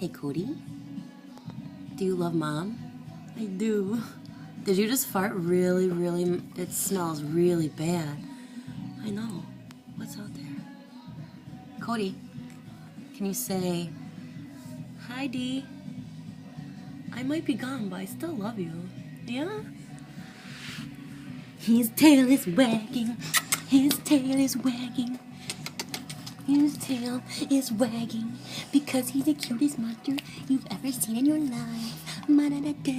Hey, Kodi, do you love Mom? I do. Did you just fart really, it smells really bad. I know. What's out there? Kodi, can you say, hi, Dee? I might be gone, but I still love you. Yeah? His tail is wagging. His tail is wagging. His tail is wagging because he's the cutest monster you've ever seen in your life. Ma-da-da-da. Do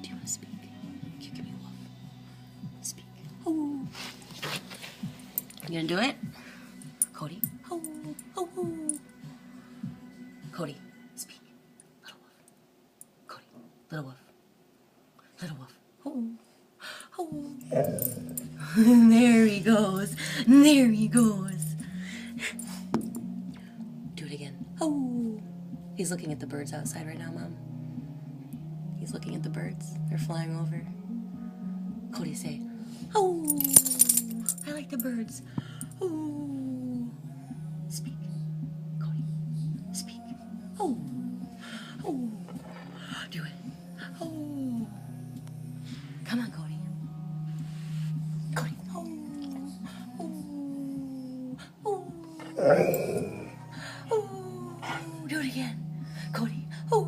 you want to speak? Can you give me love? Speak. Oh. You gonna do it? Kodi? Oh, oh, oh. Kodi, speak. Little wolf. Kodi, little wolf. Little wolf. Oh. Oh. There he goes. There he goes. Do it again. Oh. He's looking at the birds outside right now, Mom. He's looking at the birds. They're flying over. Kodi, say, oh. I like the birds. Oh. Speak. Kodi, speak. Oh. Oh. Do it. Oh. Come on, Kodi. Kodi. Oh. Oh. Oh. Oh. Do it again. Kodi. Oh.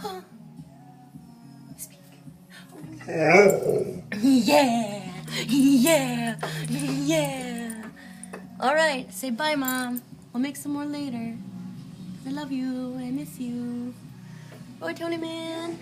Oh. Speak. Oh. Yeah. Yeah. Yeah. All right. Say bye, Mom. We'll make some more later. I love you. I miss you. Bye, Tony Man.